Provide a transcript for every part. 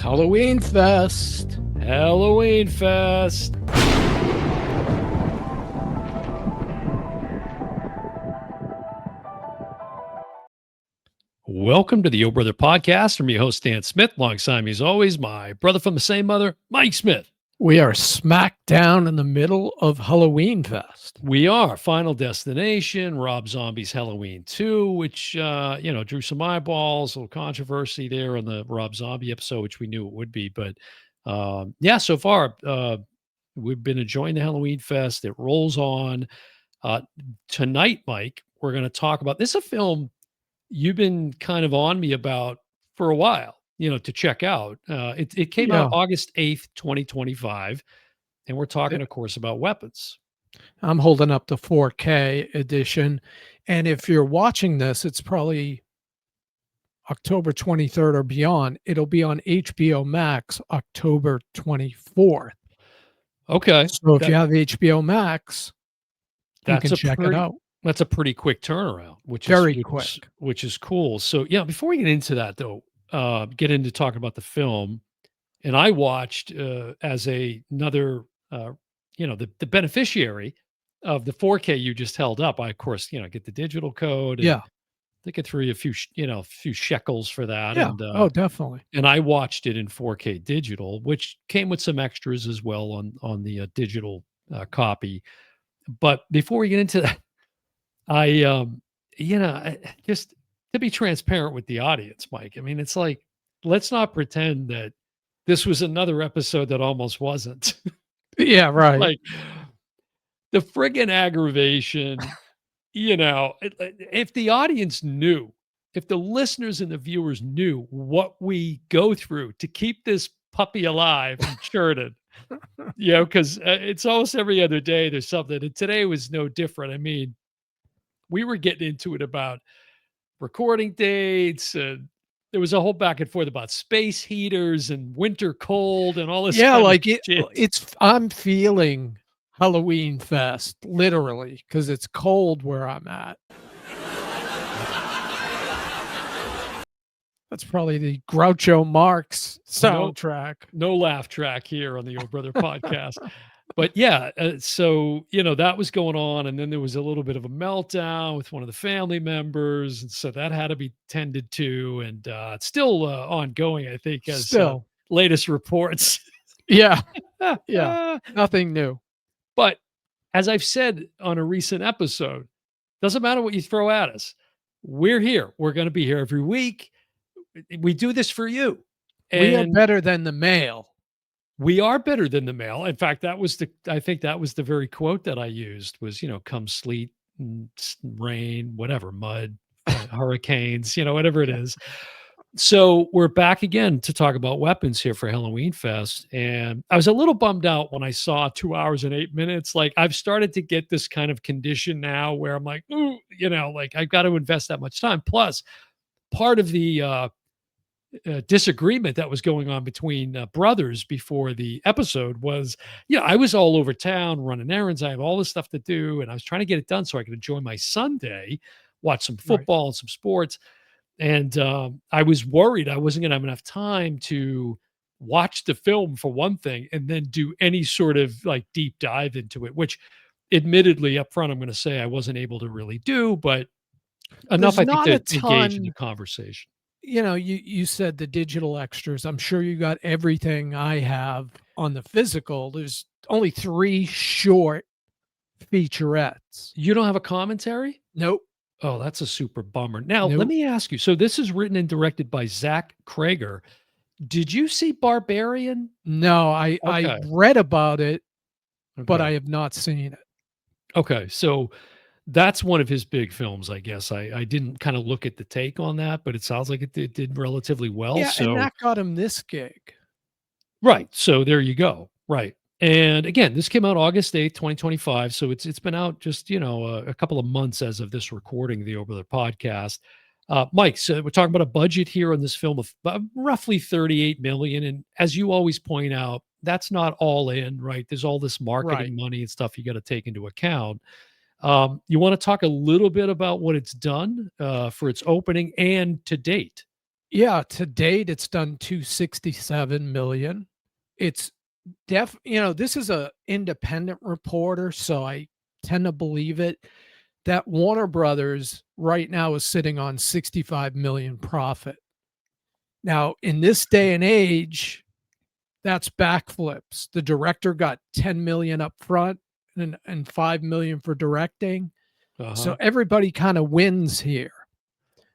HalloweenFest. HalloweenFest. Welcome to the Yo Brother podcast. I'm your host, Dan Smith. Alongside me, as always, my brother from the same mother, Mike Smith. We are smack down in the middle of HalloweenFest. We are. Final destination, Rob Zombie's Halloween 2, which, drew some eyeballs, a little controversy there on the Rob Zombie episode, which we knew it would be. But so far, we've been enjoying the Halloween Fest. It rolls on. Tonight, Mike, we're going to talk about this. Is a film you've been kind of on me about for a while, to check out. It came out August 8th, 2025. And we're talking, of course, about weapons. I'm holding up the 4K edition. And if you're watching this, it's probably October 23rd or beyond. It'll be on HBO Max October 24th. Okay. So if you have HBO Max, you can check it out. That's a pretty quick turnaround, which is cool. So before we get into that though, get into talking about the film, and I watched as another, the beneficiary of the 4K you just held up. I of course get the digital code. And I think I threw you a few shekels for that. Yeah. And, Definitely. And I watched it in 4K digital, which came with some extras as well on the digital copy. But before we get into that, just to be transparent with the audience, Mike, I mean, it's like, let's not pretend that this was another episode that almost wasn't. Yeah, right. Like the friggin' aggravation, if the audience knew, if the listeners and the viewers knew what we go through to keep this puppy alive and churning, because it's almost every other day there's something. And today was no different. I mean, we were getting into it about recording dates, and there was a whole back and forth about space heaters and winter cold and all this. Yeah, like I'm feeling HalloweenFest literally because it's cold where I'm at. That's probably the Groucho Marx soundtrack. No laugh track here on the Old Brother podcast. But so, that was going on. And then there was a little bit of a meltdown with one of the family members. And so that had to be tended to. And it's still ongoing, I think, as latest reports. Yeah. Nothing new. But as I've said on a recent episode, doesn't matter what you throw at us. We're here. We're going to be here every week. We do this for you. And we are better than the mail. We are better than the mail. In fact, I think that was the very quote that I used was, come sleet, rain, whatever, mud, hurricanes, whatever it is. So we're back again to talk about weapons here for HalloweenFest. And I was a little bummed out when I saw 2 hours and 8 minutes. Like I've started to get this kind of condition now where I'm like, ooh, like I've got to invest that much time. Plus part of the, disagreement that was going on between brothers before the episode was, I was all over town running errands. I have all this stuff to do, and I was trying to get it done so I could enjoy my Sunday, watch some football and some sports. And I was worried I wasn't going to have enough time to watch the film for one thing, and then do any sort of like deep dive into it, which admittedly up front, I'm going to say I wasn't able to really do, but enough, I think, to engage in the conversation. You said the digital extras. I'm sure you got everything I have on the physical. There's only 3 short featurettes. You don't have a commentary? Nope. Oh, that's a super bummer. Now, let me ask you. So this is written and directed by Zach Cregger. Did you see Barbarian? No, I read about it, but I have not seen it. Okay, so that's one of his big films, I guess. I didn't kind of look at the take on that, but it sounds like it did relatively well. Yeah, so and that got him this gig. Right. So there you go. Right. And again, this came out August 8th, 2025. So it's been out just, a couple of months as of this recording, the Over the podcast. Mike, so we're talking about a budget here on this film of roughly 38 million. And as you always point out, that's not all in, right? There's all this marketing money and stuff you got to take into account. You want to talk a little bit about what it's done for its opening and to date? Yeah, to date, it's done 267 million. It's this is a independent reporter, so I tend to believe it. That Warner Brothers right now is sitting on 65 million profit. Now, in this day and age, that's backflips. The director got 10 million up front and 5 million for directing. So Uh-huh. everybody kind of wins here.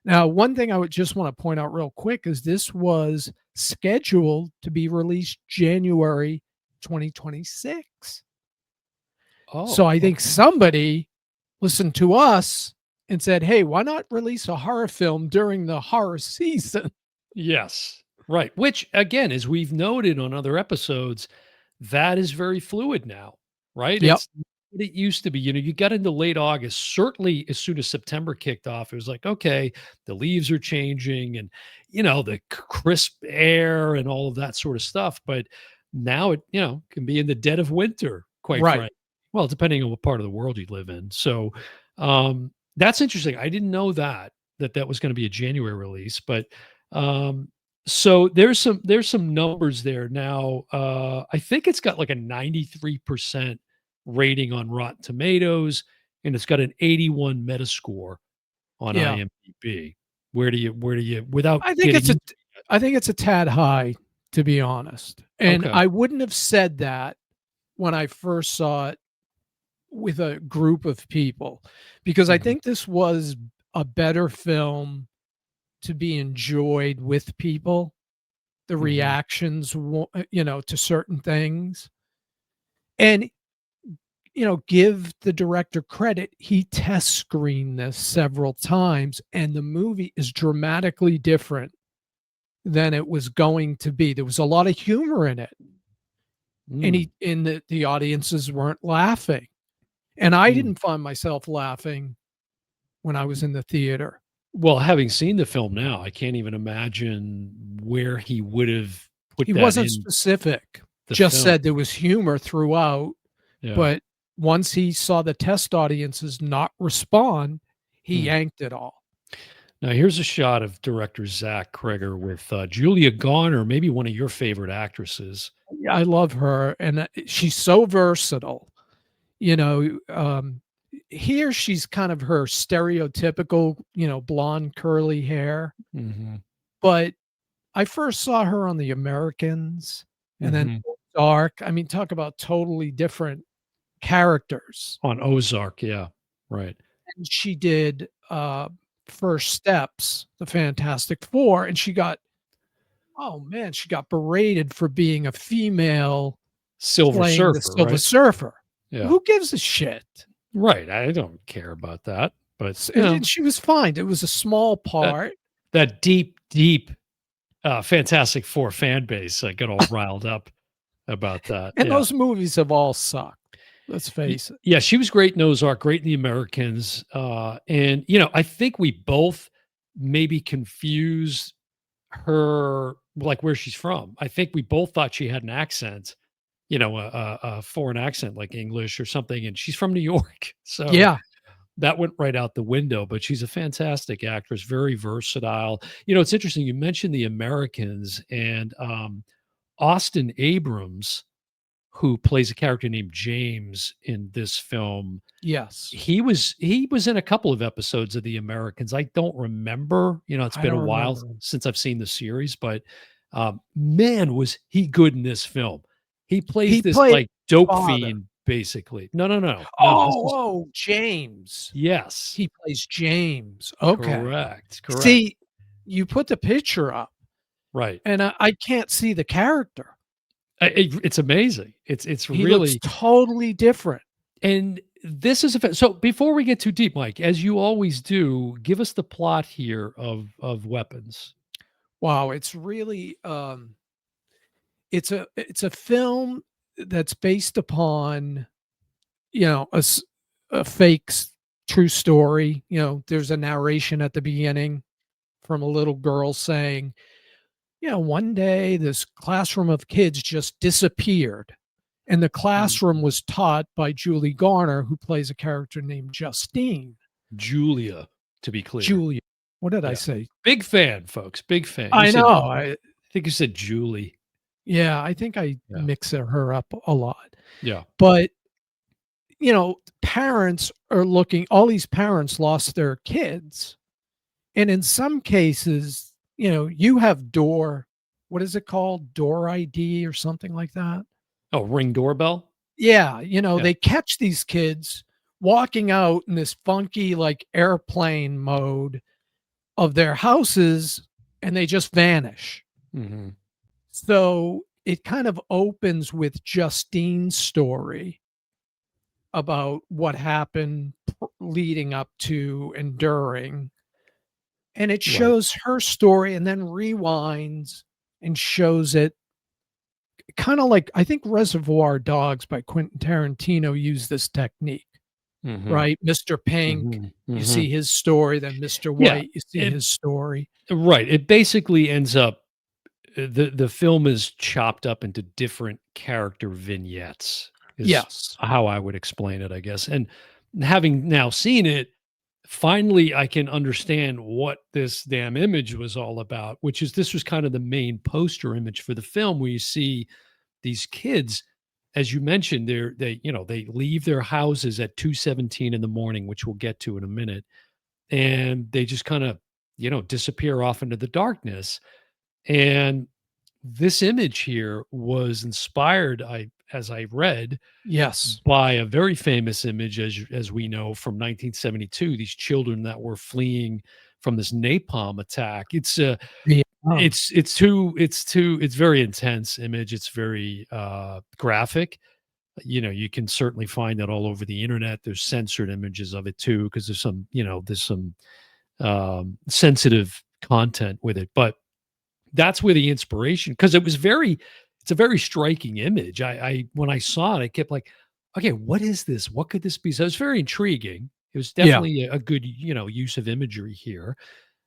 Now, one thing I would just want to point out real quick is this was scheduled to be released January 2026. So Oh, I think okay. somebody listened to us and said, "Hey, why not release a horror film during the horror season?" Yes. Right. Which again, as we've noted on other episodes, that is very fluid now, right? Yep. It's not what it used to be. You got into late August, certainly as soon as September kicked off, it was like, okay, the leaves are changing and the crisp air and all of that sort of stuff. But now it, can be in the dead of winter, quite Right. frankly. Well, depending on what part of the world you live in. So that's interesting. I didn't know that was going to be a January release, but um so there's some numbers there now. I think it's got like a 93% rating on Rotten Tomatoes, and it's got an 81 Metascore on Yeah. IMDb. Where do you without I think getting it's a in. I think it's a tad high, to be honest. And Okay. I wouldn't have said that when I first saw it with a group of people, because I Mhm, think this was a better film to be enjoyed with people. The mhm, reactions, to certain things. And, give the director credit. He test screened this several times, and the movie is dramatically different than it was going to be. There was a lot of humor in it, and mm, the audiences weren't laughing. And I mm. didn't find myself laughing when I was in the theater. Well, having seen the film now, I can't even imagine where he would have put He that wasn't in specific, the just film. said there was humor throughout. Yeah. But once he saw the test audiences not respond, he Hmm. yanked it all. Now, here's a shot of director Zach Cregger with Julia Garner, maybe one of your favorite actresses. I love her, and she's so versatile. You know, here she's kind of her stereotypical, blonde curly hair. Hmm. But I first saw her on The Americans, and then Hmm. Dark. I mean, talk about totally different characters. On Ozark, yeah, right. And she did First Steps, the Fantastic Four, and oh man, she got berated for being a female Silver playing the Surfer, Silver right? Surfer. Yeah, Who gives a shit? right. I don't care about that, but And she was fine. It was a small that part. that deep, deep Fantastic Four fan base, I got all riled up about that. And Yeah. those movies have all sucked. Let's face it. Yeah, she was great in Ozark, great in The Americans. And I think we both maybe confuse her like where she's from. I think we both thought she had an accent, a foreign accent like English or something, and she's from New York. So Yeah. that went right out the window, but she's a fantastic actress, very versatile. It's interesting. You mentioned The Americans and Austin Abrams, who plays a character named James in this film. Yes. He was in a couple of episodes of The Americans. I don't remember, it's I been a don't while remember him. since I've seen the series, but man, was he good in this film. He plays He this played like dope father. fiend, basically. No, no, no, no. This Oh, is James. yes, He plays James. Okay. correct, correct. See, you put the picture up, Right. and I can't see the character. It's amazing. It's He looks really totally different. and this is so before we get too deep, Mike, as you always do, give us the plot here of Weapons. Wow, it's really it's a film that's based upon, a fake true story. There's a narration at the beginning from a little girl saying, one day this classroom of kids just disappeared. And the classroom Mhm. was taught by Julie Garner, who plays a character named Justine. Julia, to be clear. Julia. What did I Yeah. say? Big fan, folks. Big fan. You I said, know. I think you said Julie. Yeah, I think I Yeah. mix her up a lot. Yeah. But, parents are looking, all these parents lost their kids. And in some cases, you have what is it called? Door ID or something like that. Oh, Ring doorbell? Yeah, Yeah. they catch these kids walking out in this funky, like, airplane mode of their houses, and they just vanish. Mhm. So it kind of opens with Justine's story about what happened leading up to and during. And it Right. shows her story and then rewinds and shows it kind of like, I think Reservoir Dogs by Quentin Tarantino used this technique, Mhm. right? Mr. Pink, Mhm. you see Mhm. his story, then Mr. Yeah. White, you see It his story. right. It basically ends up the film is chopped up into different character vignettes is Yes. how I would explain it, I guess. And having now seen it, finally I can understand what this damn image was all about, which is this was kind of the main poster image for the film where you see these kids, as you mentioned, they leave their houses at 2:17 in the morning, which we'll get to in a minute, and they just kind of, disappear off into the darkness. And this image here was inspired, as I read, Yes. by a very famous image, as we know, from 1972. These children that were fleeing from this napalm attack. Yeah. It's very intense image. It's very graphic. You can certainly find that all over the internet. There's censored images of it too, because there's some sensitive content with it. But that's where the inspiration, because it's a very striking image. I when I saw it, I kept like, okay, what is this? What could this be? So it's very intriguing. It was Yeah. definitely a good, use of imagery here.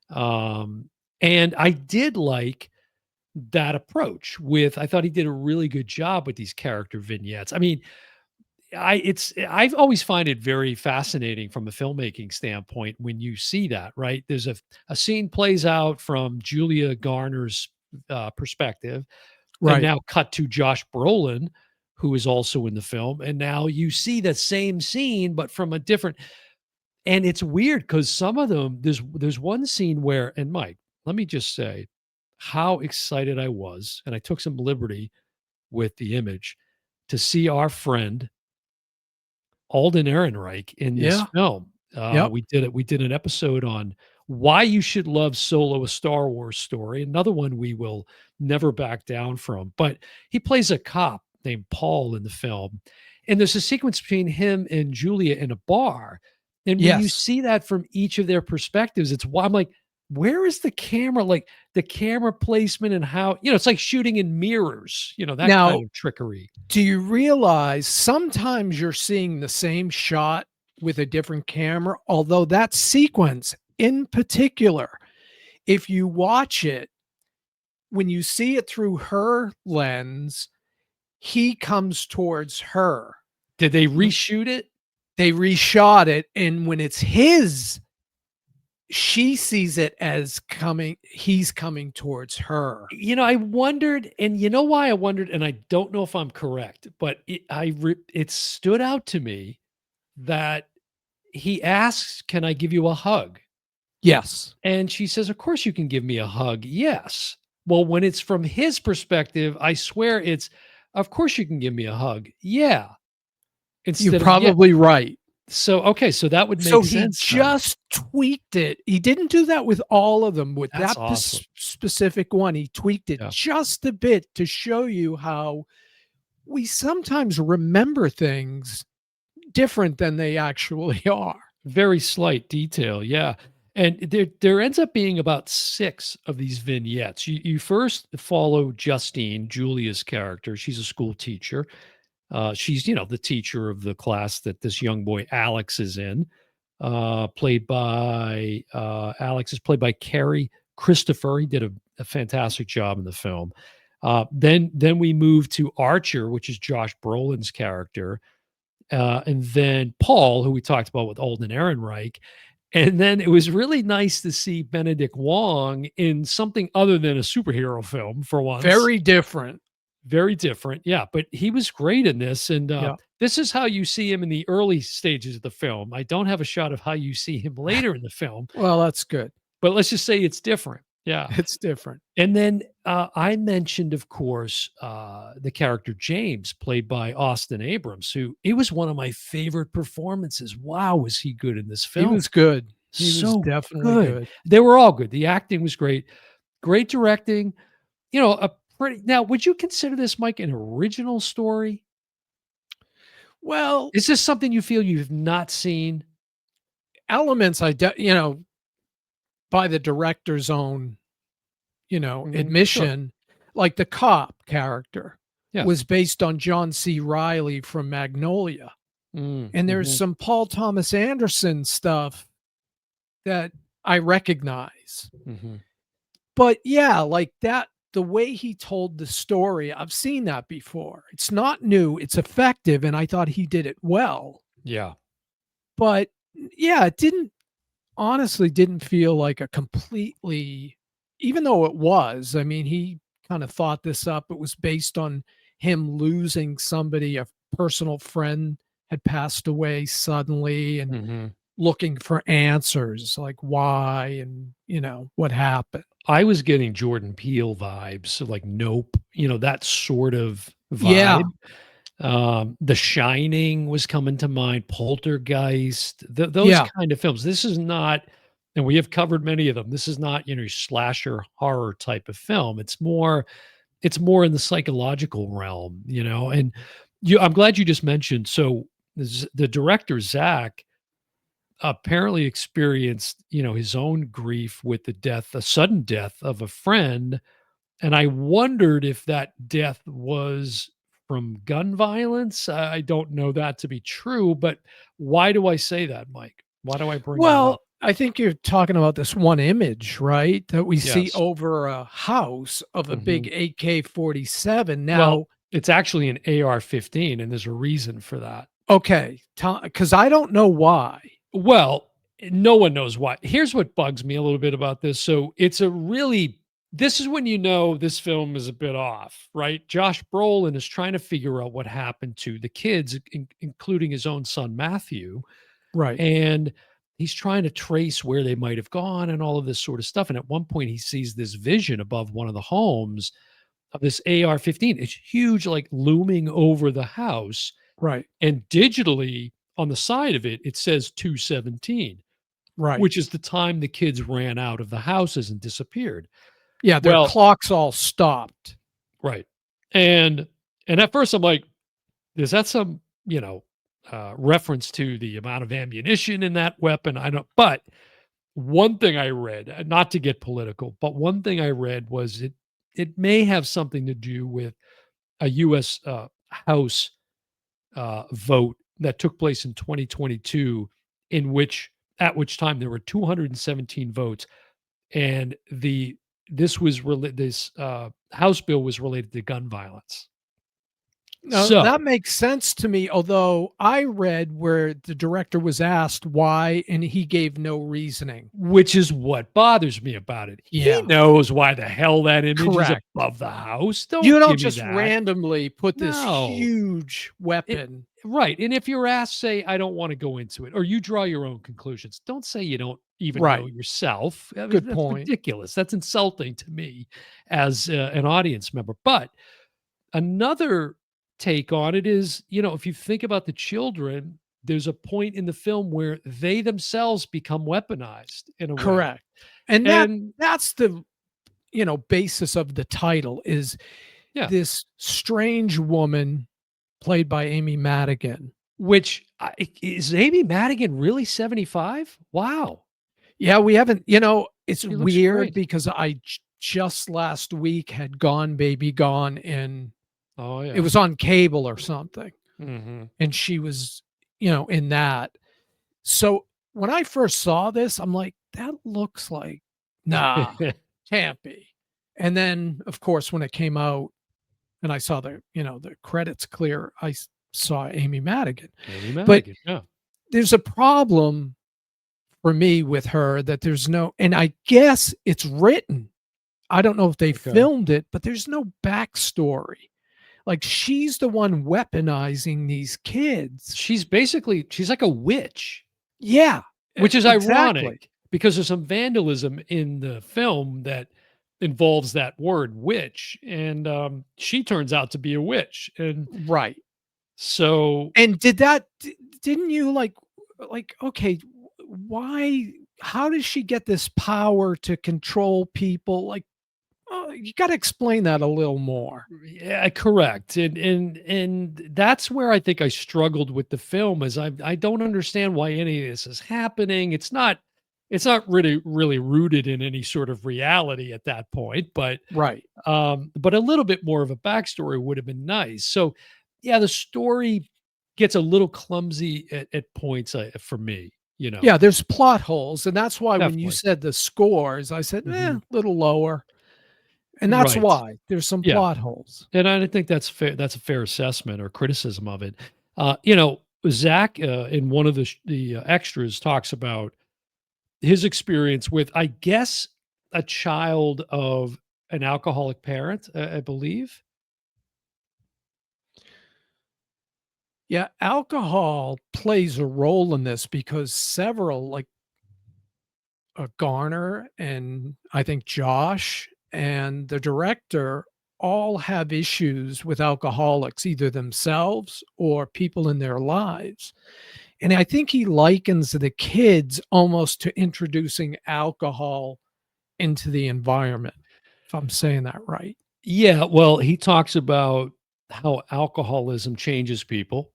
Um, and I did like that approach with, I thought he did a really good job with these character vignettes. I mean, I've always find it very fascinating from a filmmaking standpoint when you see that, right? There's a scene plays out from Julia Garner's perspective, and Right. now cut to Josh Brolin, who is also in the film, and now you see the same scene but from a different. And it's weird because some of them, there's one scene where, and Mike, let me just say how excited I was, and I took some liberty with the image to see our friend Alden Ehrenreich in this Yeah. film. Yep. We did an episode on why you should love Solo: A Star Wars Story, another one we will never back down from. But he plays a cop named Paul in the film, and there's a sequence between him and Julia in a bar, and when you Yes. see that from each of their perspectives, it's why I'm like, where is the camera? Like the camera placement and how, it's like shooting in mirrors, that Now, kind of trickery. do you realize sometimes you're seeing the same shot with a different camera? Although that sequence in particular, if you watch it, when you see it through her lens, he comes towards her. Did they reshoot it? They reshot it, and when it's his, she sees it as he's coming towards her. I wondered, and you know why I wondered, and I don't know if I'm correct, but it stood out to me that he asks, "Can I give you a hug?" Yes. And she says, "Of course you can give me a hug." Yes. Well, when it's from his perspective, I swear it's, "Of course you can give me a hug." Yeah. You're Instead of yeah. probably right. So okay, so that would So make he sense then. just tweaked it. He didn't do that with all of them. With That's that awesome. specific one, he tweaked it Yeah. just a bit to show you how we sometimes remember things different than they actually are. Very slight detail, yeah. And there ends up being about 6 of these vignettes. You first follow Justine, Julia's character. She's a school teacher. She's, the teacher of the class that this young boy Alex is in. Alex is played by Carrie Christopher. He did a fantastic job in the film. Then we move to Archer, which is Josh Brolin's character, and then Paul, who we talked about with Alden Ehrenreich, And then it was really nice to see Benedict Wong in something other than a superhero film for once. Very different. Very different, yeah, but he was great in this, and, Yeah. this is how you see him in the early stages of the film. I don't have a shot of how you see him later in the film, Well, that's good. but let's just say it's different. Yeah. It's different. And then, I mentioned, of course, the character James, played by Austin Abrams, who it was one of my favorite performances. Wow, was he good in this He film. was good. He was So definitely good. good. They were all good. The acting was great. Great directing. A pretty now, would you consider this, Mike, an original story? Well, Is this something you feel you've not seen? elements by the director's own, Sure. admission, like the cop character Yes. was based on John C. Riley from Magnolia. And there's Mhm, some Paul Thomas Anderson stuff that I recognize. mhm. But yeah, like that, the way he told the story, I've seen that before. It's not new, it's effective, and I thought he did it well. Yeah. But yeah, it didn't honestly didn't feel like a completely, even though it was, I mean, he kind of thought this up. It was based on him losing somebody, a personal friend had passed away suddenly and Mhm. looking for answers like why and, what happened. I was getting Jordan Peele vibes, so like Nope, that sort of Yeah. vibe. The Shining was coming to mind, Poltergeist, those Yeah. kind of films. This is not, and we have covered many of them. This is not, slasher horror type of film. It's more in the psychological realm, and I'm glad you just mentioned. So the director, Zach, apparently experienced, his own grief with a sudden death of a friend. And I wondered if that death was from gun violence. I don't know that to be true, but why do I say that, Mike? Why do I bring that Well, up? I think you're talking about this one image, right? That we see Yes. over a house of a big Mhm. AK-47. Well, Now, it's actually an AR-15, and there's a reason for that. okay, because I don't know why. Well, no one knows why. Here's what bugs me a little bit about this. So this is when you know this film is a bit off, right? Josh Brolin is trying to figure out what happened to the kids, including his own son, Matthew. Right, And he's trying to trace where they might have gone and all of this sort of stuff. And at one point, he sees this vision above one of the homes of this AR-15. It's huge, like looming over the house. right, And digitally on the side of it, it says 217, right. which is the time the kids ran out of the houses and disappeared. Yeah, their Well, clocks all stopped. right. And at first I'm like, is that some, reference to the amount of ammunition in that weapon? I don't, but one thing I read, not to get political, but one thing I read was it may have something to do with a US House vote that took place in 2022, at which time there were 217 votes, and this House bill was related to gun violence. Now, that So, makes sense to me, although I read where the director was asked why, and he gave no reasoning. which is what bothers me about it. He Yeah, knows why the hell that image is correct. above the house. You Don't don't give me just that. randomly put this No. huge It weapon. Right, and if you're asked, say, "I don't wanna go into it," or you draw your own conclusions. Don't say you don't even know Right. yourself. I mean, Good that's point. ridiculous. That's insulting to me as, an audience member. But another take on it is, if you think about the children, there's a point in the film where they themselves become weaponized in a way. Correct. And And that's the, basis of the title is yeah, this strange woman played by Amy Madigan. which I is Amy Madigan really 75? Wow. Yeah, we haven't, it's She looks weird great. because I just last week had Gone Baby Gone, and Oh, it yeah. was on cable or something, Mhm. and she was, in that. So when I first saw this, I'm like, that looks like, nah, can't be. And then, of course, when it came out and I saw the credits clear, saw Amy Madigan. Amy But Madigan, yeah. there's a problem for me with her that there's no, and I guess it's written. I don't know if they Okay. filmed it, but there's no backstory. Like she's the one weaponizing these kids. She's like a witch, Yeah, which is exactly. ironic because there's some vandalism in the film that involves that word witch, and she turns out to be a witch, and Right. so And didn't you like, okay, why, how does she get this power to control people? Like, oh, you got to explain that a little more. yeah, correct. And that's where I think I struggled with the film is I don't understand why any of this is happening. It's not really rooted in any sort of reality at that point, Right. but a little bit more of a backstory would have been nice. So yeah, the story gets a little clumsy at points for me, Yeah, there's plot holes, and that's why when you definitely. said the scores, I said, Mhm. little lower. And that's Right. why there's some Yeah. plot holes. And I think that's fair. That's a fair assessment or criticism of it. Zach in one of the extras talks about his experience with, I guess, a child of an alcoholic parent, I believe. Yeah, alcohol plays a role in this because several, like Garner and I think Josh and the director all have issues with alcoholics, either themselves or people in their lives. And I think he likens the kids almost to introducing alcohol into the environment, if I'm saying that right. Yeah, well, he talks about how alcoholism changes people,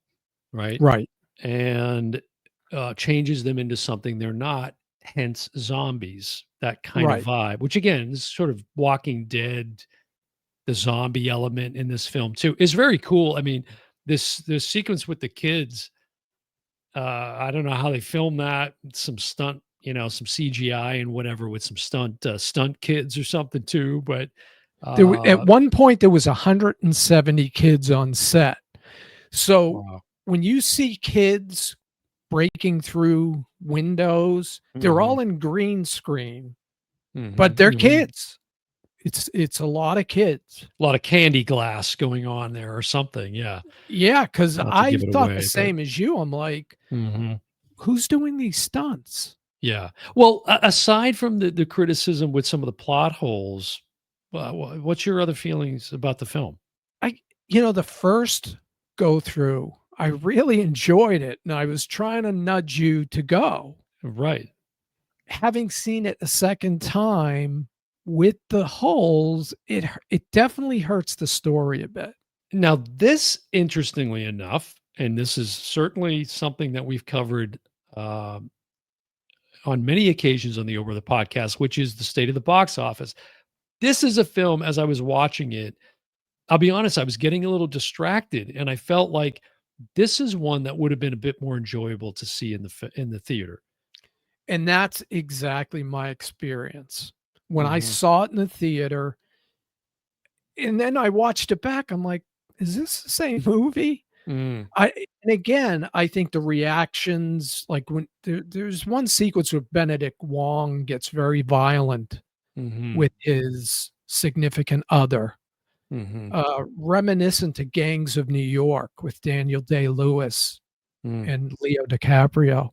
right? Right, And changes them into something they're not, hence zombies, that kind of right. vibe, which again is sort of Walking Dead. The zombie element in this film too is very cool. I mean, this sequence with the kids, I don't know how they filmed that. Some stunt, some CGI and whatever with some stunt kids or something too. But At uh, one point, there was 170 kids on set. So wow. when you see kids breaking through windows, they're Hmm. all in green screen, Hmm. but they're Hmm. kids. It's a lot of kids. A lot of candy glass going on there or something. Yeah, Yeah, because not to I give it thought the away, but same as you. I'm like, mhm. who's doing these stunts? Yeah. Well, aside from the criticism with some of the plot holes, what's your other feelings about the film? I the first go through, I really enjoyed it, and I was trying to nudge you to go. Right. Having seen it a second time with the holes, it definitely hurts the story a bit. Now, this, interestingly enough, and this is certainly something that we've covered um, on many occasions on the Over the podcast, which is the state of the box office. This is a film, as I was watching it, I'll be honest, I was getting a little distracted, and I felt like this is one that would have been a bit more enjoyable to see in the theater. And that's exactly my experience. When I Hmm. saw it in the theater and then I watched it back, I'm like, is this the same movie? Mm. I and again, I think the reactions, like when there's one sequence where Benedict Wong gets very violent Hmm. with his significant other, Hmm. reminiscent to Gangs of New York with Daniel Day-Lewis Mm. and Leo DiCaprio.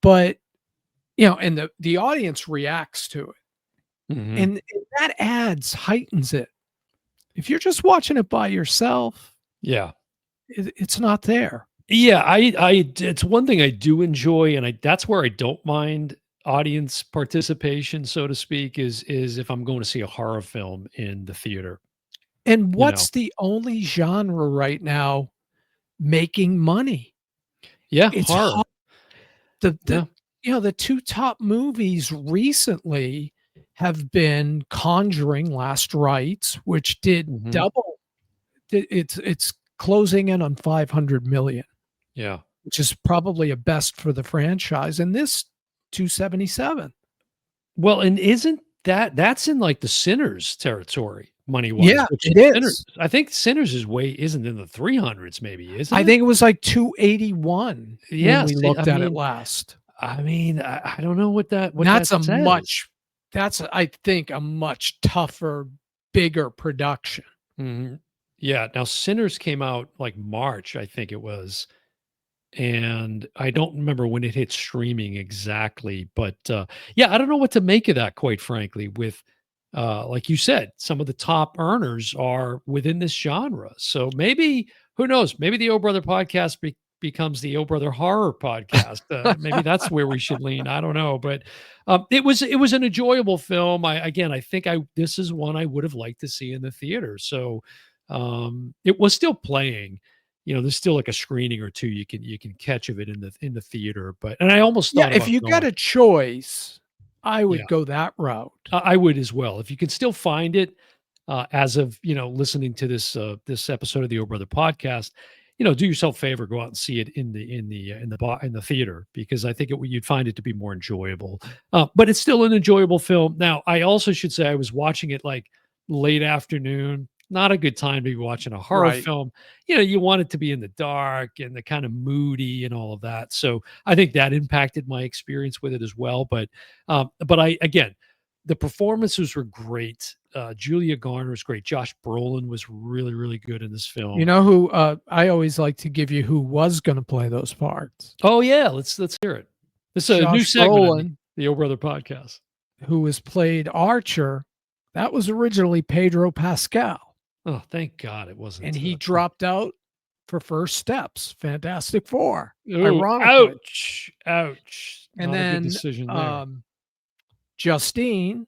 But, and the audience reacts to it, Hmm. and that adds heightens it. If you're just watching it by yourself, Yeah. it's not there. Yeah, it's one thing I do enjoy, and that's where I don't mind audience participation, so to speak, is if I'm going to see a horror film in the theater, And you know? what's the only genre right now making money? Yeah, It's horror. ho the Yeah. the 2 top movies recently have been Conjuring: Last Rites, which did Mhm. double. It's closing in on 500,000,000, Yeah. which is probably a best for the franchise, and this 277. Well, and isn't that's in, like, the Sinners territory money-wise, Yeah, which it Sinners is. I think Sinners is way isn't in the 300s maybe, isn't I it? think it was like 281 when Yeah, we see, I looked at it mean, last. I mean, I don't know what that That's a says. much that's, I think, a much tougher, bigger production. Mhm. Yeah, now Sinners came out, like, March, I think it was, and I don't remember when it hit streaming exactly, but, yeah, I don't know what to make of that, quite frankly, with, like you said, some of the top earners are within this genre, so maybe, who knows, maybe the Oh Brother podcast becomes the Oh Brother horror podcast, maybe that's where we should lean, I don't know, but, it was an enjoyable film, I think this is one I would have liked to see in the theater, so, it was still playing, there's still like a screening or two you can catch of it in the theater, but and I almost Yeah, thought if about you get going. a choice, I Yeah, would go that route. I would as well. If you can still find it, as of, listening to this episode of the Oh Brother podcast, do yourself a favor, go out and see it in the theater, because I think you'd find it to be more enjoyable. But it's still an enjoyable film. Now, I also should say I was watching it like late afternoon. Not a good time to be watching a horror Right. film. You want it to be in the dark and the kind of moody and all of that. So I think that impacted my experience with it as well. But I again, the performances were great. Julia Garner was great. Josh Brolin was really, really good in this You film. know who, I always like to give you who was gonna play those parts. Oh yeah, let's hear it. This is a new Josh segment on Brolin, the O Brother podcast. who was played Archer, that was originally Pedro Pascal, Oh, thank God it and wasn't. he dropped out for First Steps, Fantastic Four, Ooh, ironically. ouch, ouch. And Not a good then, decision there. Justine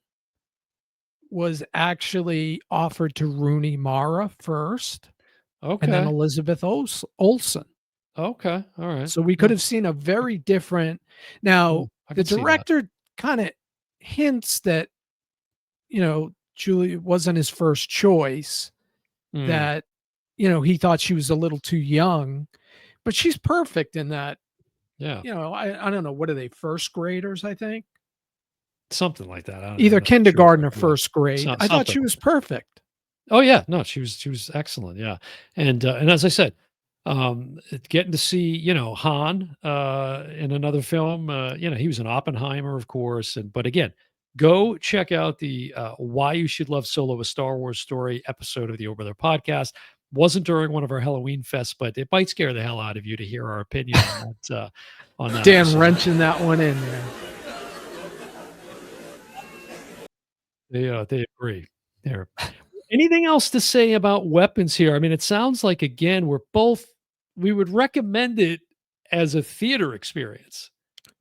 was actually offered to Rooney Mara first, and then Okay, Elizabeth Olsen. okay, all right. So we could Well, have seen a very different. Now, I the can see that. director kinda hints that, Julia wasn't his first choice, Mm, that, he thought she was a little too young, but she's perfect in that, yeah, I don't know, what are they, first graders, I think? something like that. I'm Either not sure, kindergarten but or yeah, first grade. I thought something. she was perfect. Oh yeah, no, she was excellent. Yeah, and as I said, getting to see Han in another film. He was an Oppenheimer, of course, and but again, go check out the "Why You Should Love Solo: A Star Wars Story" episode of the Over There podcast. Wasn't during one of our Halloween fests, but it might scare the hell out of you to hear our opinion on that Dan episode. wrenching that one in there. They agree. There. Anything else to say about weapons here? I mean, it sounds like again, we would recommend it as a theater experience.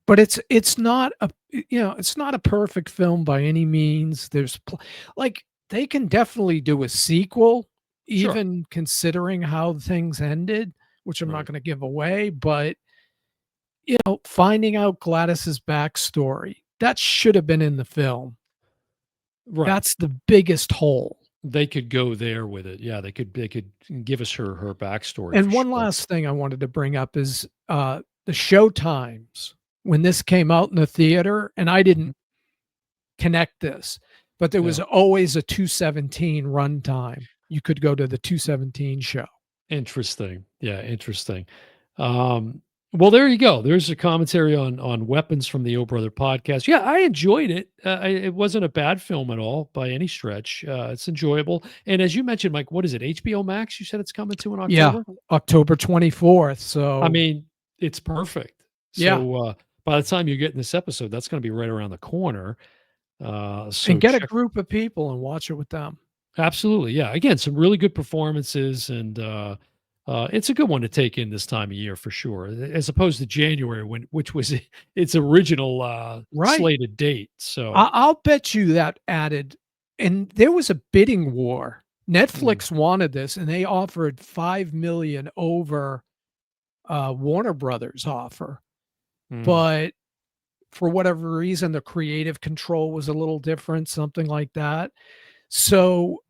But it's not a it's not a perfect film by any means. Like, they can definitely do a sequel, Sure. even considering how things ended, which I'm not Right. gonna give away, but, finding out Gladys's backstory, that should have been in the film. Right. That's the biggest hole. They could go there with it. Yeah, they could give us her backstory for And one sure. last thing I wanted to bring up is, the show times when this came out in the theater, and I Mhm. didn't connect this, but there was Yeah. always a 2:17 runtime. You could go to the 2:17 show. Interesting. Yeah, interesting. Um, well, there you go. There's a commentary on weapons from the O Brother podcast. Yeah, I enjoyed it. It wasn't a bad film at all by any stretch. It's enjoyable. And as you mentioned, Mike, what is it? HBO Max? You said it's coming to in Yeah, October. October 24th, I so mean, it's perfect. yeah, So by the time you're getting this episode, that's going to be right around the corner. and So get a check. group of people and watch it with them. Absolutely, yeah. Again, some really good performances, and it's a good one to take in this time of year for sure, as opposed to January, which was its original Right. slated date. So, I'll bet you that added, and there was a bidding war. mm, Netflix wanted this, and they offered 5,000,000 over, Warner Brothers' offer, mm, but for whatever reason, the creative control was a little different, something like that. So,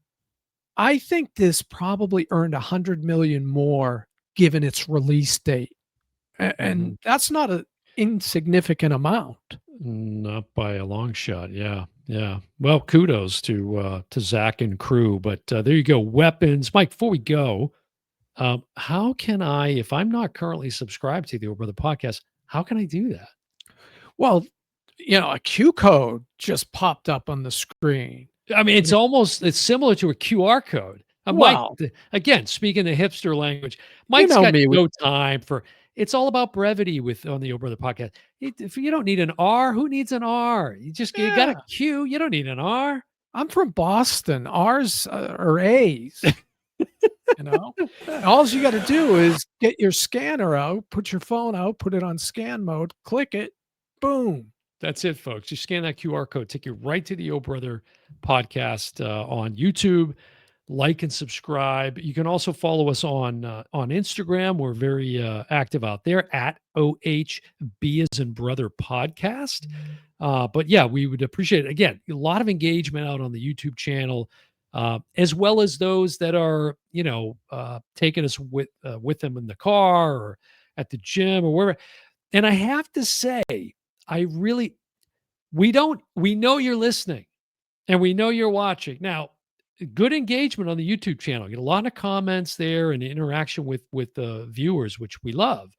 I think this probably earned 100,000,000 more given its release date, and mhm. that's not an insignificant amount. Not by a long shot. Yeah, yeah. Well, kudos to Zach and crew. But there you go. Weapons, Mike. Before we go, how can I, if I'm not currently subscribed to the Over the podcast, how can I do that? Well, a Q code just popped up on the screen. I mean, it's similar to a QR code. Mike, Well, again, speaking the hipster language, Mike's know got me. no time for. It's all about brevity on the Oh Brother podcast. If you don't need an R, who needs an R? You got a Yeah, Q. You don't need an R. I'm from Boston. R's are A's. All you got to do is get your scanner out, put your phone out, put it on scan mode, click it, boom. That's it, folks. You scan that QR code, take you right to the Oh Brother podcast on YouTube. Like and subscribe. You can also follow us on Instagram. We're very active out there at OHB as in Brother Podcast. But yeah, we would appreciate it. Again, a lot of engagement out on the YouTube channel, as well as those that are taking us with them in the car or at the gym or wherever. And I have to say, we know you're listening and we know you're watching. Now, good engagement on the YouTube channel. Get a lot of comments there and interaction with the viewers, which we love.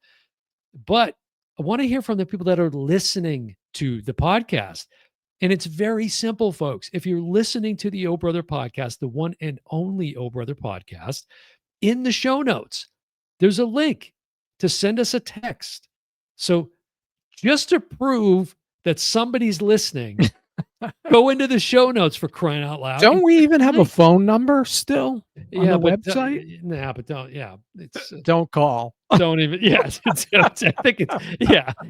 But I want to hear from the people that are listening to the podcast. And it's very simple, folks. If you're listening to the Oh Brother podcast, the one and only Oh Brother podcast, in the show notes, there's a link to send us a text. So just to prove that somebody's listening, go into the show notes, for crying out loud. Don't we even have a phone number still on the website? But don't. Yeah, it's Don't call. don't even. Yeah, I think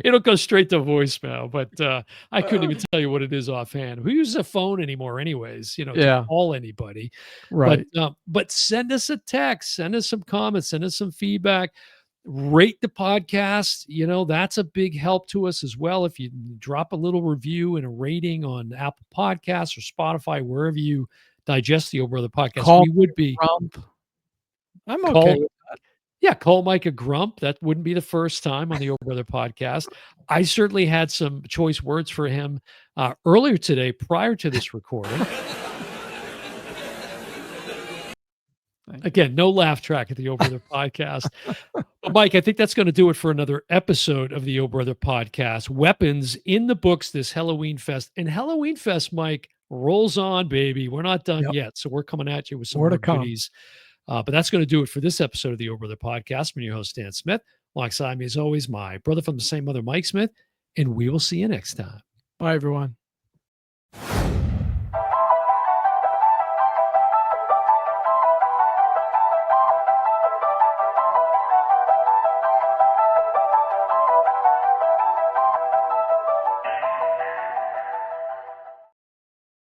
it'll go straight to voicemail. But I couldn't even tell you what it is offhand. Who uses a phone anymore, anyways? To call anybody. Right. But send us a text, send us some comments, send us some feedback. Rate the podcast. That's a big help to us as well. If you drop a little review and a rating on Apple Podcasts or Spotify, wherever you digest the Oh Brother podcast, we would be. Grump. I'm okay with that. Yeah, call Mike a grump. That wouldn't be the first time on the Oh Brother podcast. I certainly had some choice words for him earlier today, prior to this recording. Again, no laugh track at the Oh Brother podcast. But Mike, I think that's going to do it for another episode of the Oh Brother podcast. Weapons in the books this HalloweenFest. And HalloweenFest, Mike, rolls on, baby. We're not done yet. So we're coming at you with some more goodies. But that's going to do it for this episode of the Oh Brother podcast. I'm your host, Dan Smith. Alongside me, as always, my brother from the same mother, Mike Smith. And we will see you next time. Bye, everyone.